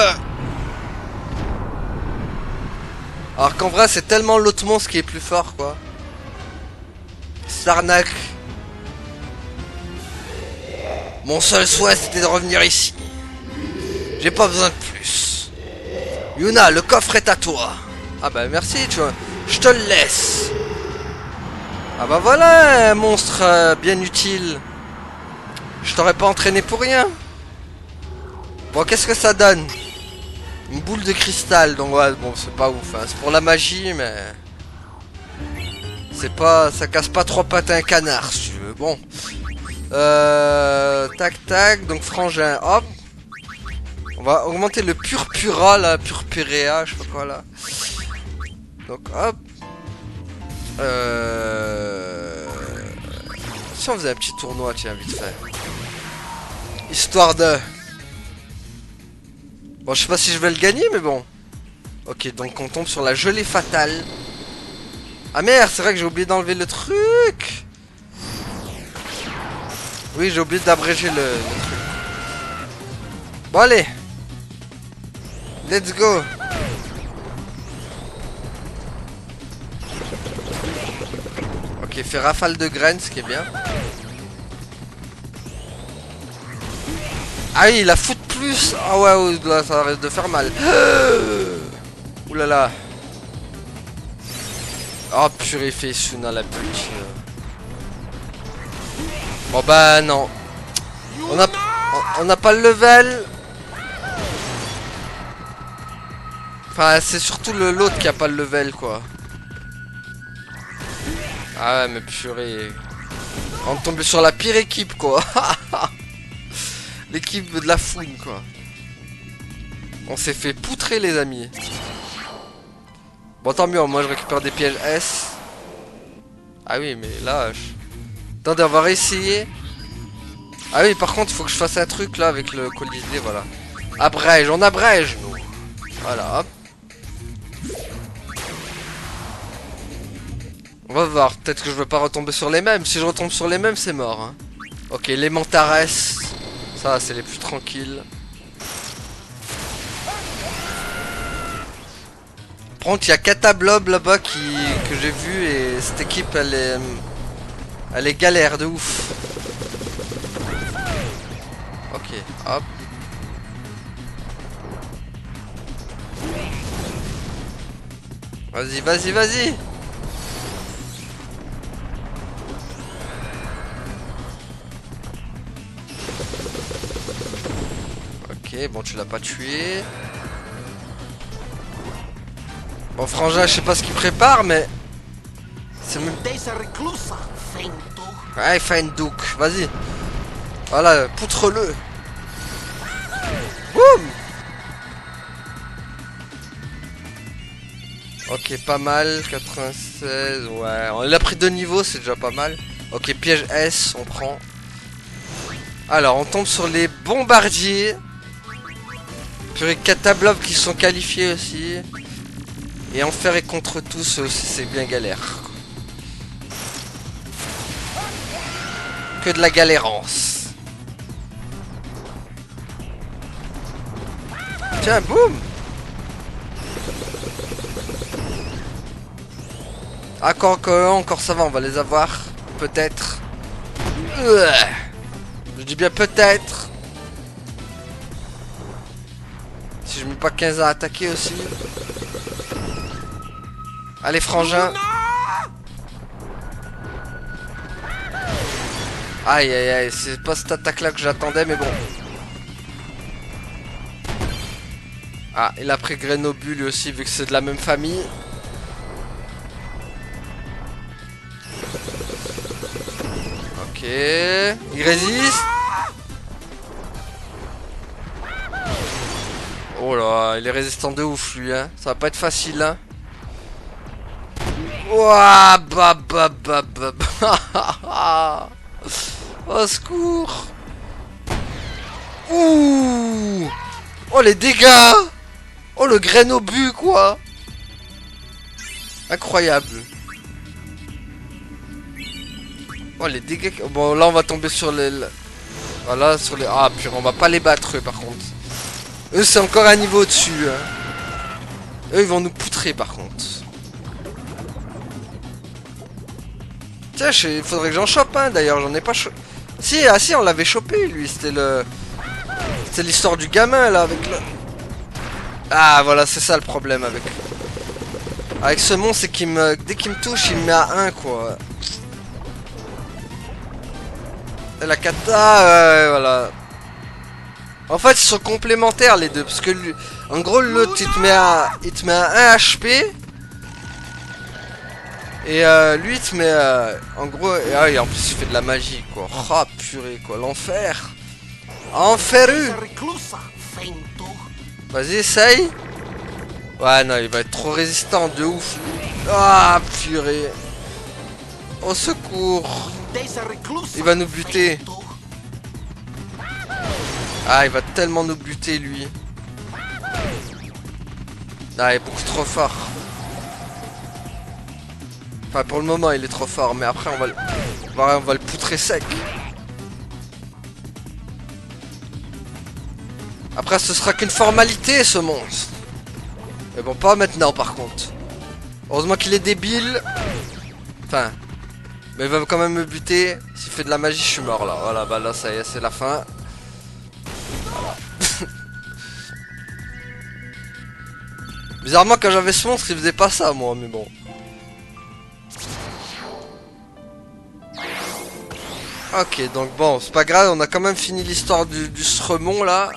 Alors qu'en vrai c'est tellement l'autre monstre qui est plus fort quoi. Sarnak. Mon seul souhait c'était de revenir ici. J'ai pas besoin de plus. Yuna, le coffre est à toi. Ah bah merci, tu vois. Je te le laisse. Ah bah voilà un monstre bien utile. Je t'aurais pas entraîné pour rien. Bon, qu'est-ce que ça donne? Une boule de cristal, donc ouais, bon, c'est pas ouf, hein. C'est pour la magie, mais... C'est pas... Ça casse pas trois pattes à un canard, si tu veux. Bon. Tac, tac, donc frangin, hop. On va augmenter le purpura, là, purpurea, je sais pas quoi, là. Donc, hop. Si on faisait un petit tournoi, tiens, vite fait. Histoire de... Bon, je sais pas si je vais le gagner, mais bon. Ok, donc on tombe sur la gelée fatale. Ah merde, c'est vrai que j'ai oublié d'enlever le truc. Oui, j'ai oublié d'abréger le truc. Bon, allez. Let's go. Ok, fait rafale de graines, ce qui est bien. Ah oui, la foot plus. Ah ouais, là, ça risque de faire mal. Ouh là là. Oh purée, fait Suna la pute. Bon bah non. On n'a pas le level. Enfin, c'est surtout l'autre qui a pas le level quoi. Ah ouais, mais purée. On tombe sur la pire équipe quoi. L'équipe de la fouine quoi. On s'est fait poutrer les amis. Bon tant mieux, moi je récupère des pièges S. Ah oui mais là... Attendez, on va réessayer. Ah oui par contre il faut que je fasse un truc là avec le colisée, voilà. Abrège, on abrège nous. Voilà hop. On va voir, peut-être que je veux pas retomber sur les mêmes. Si je retombe sur les mêmes c'est mort hein. Ok, les Mantares. Ça c'est les plus tranquilles. Par contre il y a Katablob là-bas que j'ai vu et cette équipe elle est galère de ouf. Ok, hop. Vas-y, vas-y, vas-y. Ok, bon tu l'as pas tué. Bon frangin, je sais pas ce qu'il prépare mais... C'est même... Ouais, Feindouk, vas-y. Voilà, poutre-le. Boum. Ok, pas mal, 96, ouais. On a pris 2 niveaux, c'est déjà pas mal. Ok, piège S, on prend. Alors, on tombe sur les bombardiers. Purée, Katablob qui sont qualifiés aussi. Et enfer et contre tous, c'est bien galère. Que de la galérance. Tiens, boum. Ah, encore ça va, on va les avoir. Peut-être. Je dis bien peut-être. Si je mets pas 15 à attaquer aussi. Allez, frangin. Aïe, aïe, aïe. C'est pas cette attaque-là que j'attendais, mais bon. Ah, il a pris Grenobu lui aussi, vu que c'est de la même famille. Ok. Il résiste. Oh là, il est résistant de ouf lui, hein. Ça va pas être facile, hein. Ouah, bah, bah, bah, bah, bah. Au secours. Ouh. Oh les dégâts. Oh le graine au but quoi. Incroyable. Oh les dégâts... Bon là on va tomber sur les... Voilà sur les... Ah purée, on va pas les battre eux par contre. Eux c'est encore un niveau au-dessus. Hein. Eux ils vont nous poutrer par contre. Tiens, il faudrait que j'en chope un d'ailleurs, j'en ai pas chopé. Si, ah si, on l'avait chopé lui, c'était le... C'était l'histoire du gamin là avec le... Ah voilà, c'est ça le problème avec... Avec ce monstre, c'est qu'il me... Dès qu'il me touche, il me met à 1 quoi. Et la kata, ouais, voilà. En fait, ils sont complémentaires les deux, parce que lui... En gros, l'autre, il te met à 1 HP. Et lui, il te met en gros... Et en plus, il fait de la magie, quoi. Oh, purée, quoi. L'enfer. Enferu. Vas-y, essaye. Ouais, non, il va être trop résistant, de ouf. Ah, purée. Au secours. Il va nous buter. Ah, il va tellement nous buter, lui. Ah, il est beaucoup trop fort. Enfin, pour le moment, il est trop fort, mais après, on va le poutrer sec. Après, ce sera qu'une formalité, ce monstre. Mais bon, pas maintenant, par contre. Heureusement qu'il est débile. Enfin... Mais il va quand même me buter. S'il fait de la magie, je suis mort, là. Voilà, bah là, ça y est, c'est la fin. Voilà. Bizarrement, quand j'avais ce monstre, il faisait pas ça, moi, mais bon. Ok, donc bon, c'est pas grave, on a quand même fini l'histoire du Sremont, là.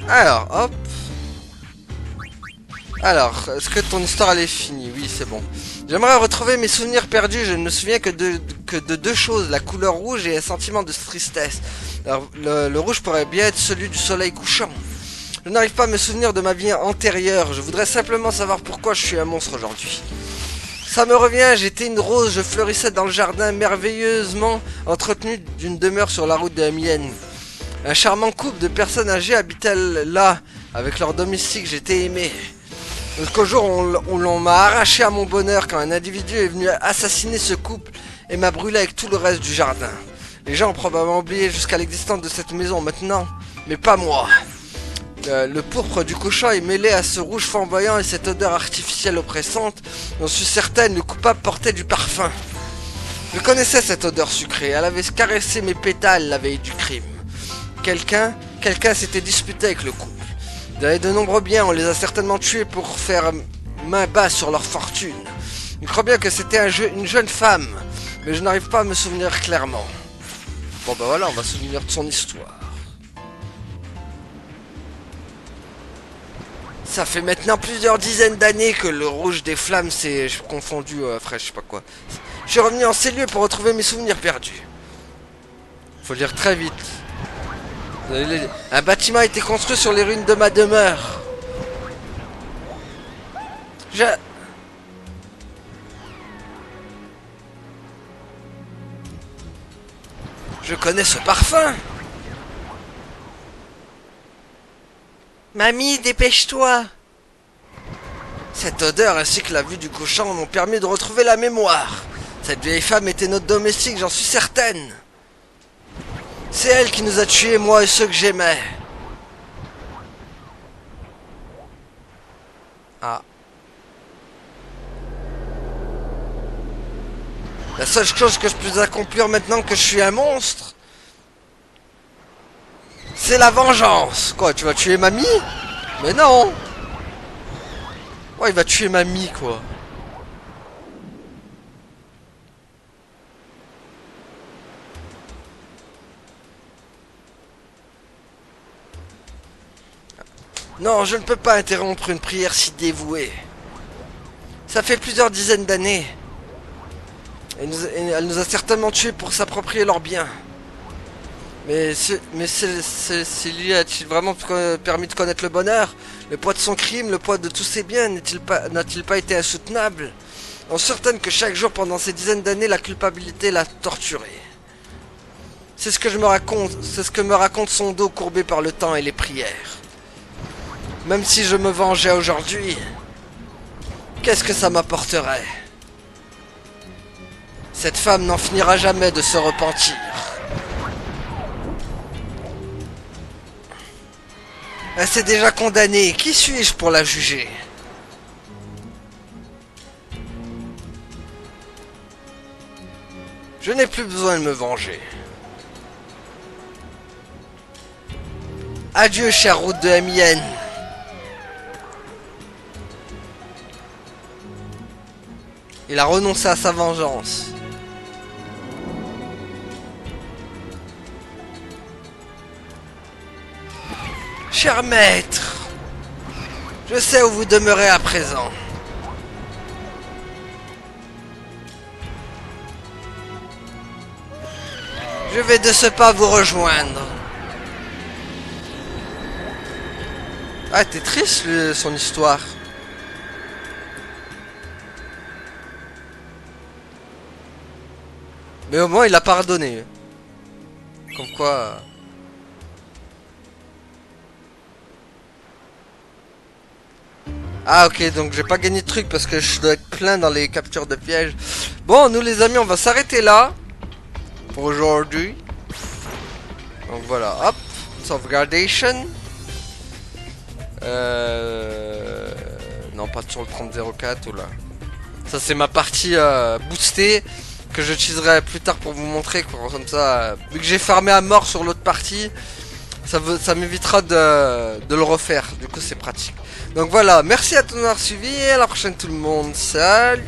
Alors, hop. Alors, est-ce que ton histoire elle est finie? Oui, c'est bon. J'aimerais retrouver mes souvenirs perdus. Je ne me souviens que de deux choses, la couleur rouge et un sentiment de tristesse. Alors, le rouge pourrait bien être celui du soleil couchant. Je n'arrive pas à me souvenir de ma vie antérieure. Je voudrais simplement savoir pourquoi je suis un monstre aujourd'hui. Ça me revient, j'étais une rose, je fleurissais dans le jardin merveilleusement entretenu d'une demeure sur la route de Amiens. Un charmant couple de personnes âgées habitait là, avec leur domestique, j'étais aimé. Jusqu'au jour où l'on m'a arraché à mon bonheur quand un individu est venu assassiner ce couple et m'a brûlé avec tout le reste du jardin. Les gens ont probablement oublié jusqu'à l'existence de cette maison maintenant, mais pas moi. Le pourpre du cochon est mêlé à ce rouge flamboyant et cette odeur artificielle oppressante. J'en suis certaine, le coupable portait du parfum. Je connaissais cette odeur sucrée, elle avait caressé mes pétales la veille du crime. Quelqu'un s'était disputé avec le couple. Ils avaient de nombreux biens, on les a certainement tués pour faire main basse sur leur fortune. Je crois bien que c'était une jeune femme, mais je n'arrive pas à me souvenir clairement. Bon bah voilà, on va se souvenir de son histoire. Ça fait maintenant plusieurs dizaines d'années que le rouge des flammes s'est confondu, frère, je sais pas quoi. Je suis revenu en ces lieux pour retrouver mes souvenirs perdus. Faut lire très vite. Un bâtiment a été construit sur les ruines de ma demeure. Je connais ce parfum. Mamie, dépêche-toi. Cette odeur ainsi que la vue du cochon m'ont permis de retrouver la mémoire. Cette vieille femme était notre domestique, j'en suis certaine. C'est elle qui nous a tués, moi et ceux que j'aimais. Ah. La seule chose que je peux accomplir maintenant que je suis un monstre, c'est la vengeance. Quoi, tu vas tuer mamie? Mais non. Ouais, il va tuer mamie, quoi. Non, je ne peux pas interrompre une prière si dévouée. Ça fait plusieurs dizaines d'années. Elle nous a certainement tués pour s'approprier leurs biens. Mais lui a-t-il vraiment permis de connaître le bonheur? Le poids de son crime, le poids de tous ses biens, n'a-t-il pas été insoutenable? On est certain que chaque jour pendant ces dizaines d'années, la culpabilité l'a torturé. C'est ce que me raconte son dos courbé par le temps et les prières. Même si je me vengeais aujourd'hui, qu'est-ce que ça m'apporterait? Cette femme n'en finira jamais de se repentir. Elle s'est déjà condamnée. Qui suis-je pour la juger? Je n'ai plus besoin de me venger. Adieu, chère route de Amiens. Il a renoncé à sa vengeance. Cher maître, je sais où vous demeurez à présent. Je vais de ce pas vous rejoindre. Ah, t'es triste son histoire. Mais au moins il a pardonné. Comme quoi... Ah ok, donc j'ai pas gagné de truc parce que je dois être plein dans les captures de pièges. Bon, nous les amis, on va s'arrêter là pour aujourd'hui. Donc voilà, hop, sauvegardation. Non, pas sur le 3004 ou là. Ça c'est ma partie boostée que j'utiliserai plus tard pour vous montrer quoi. Comme ça, vu que j'ai farmé à mort sur l'autre partie, ça m'évitera de le refaire. Du coup c'est pratique. Donc voilà, merci à tous d'avoir suivi et à la prochaine tout le monde. Salut.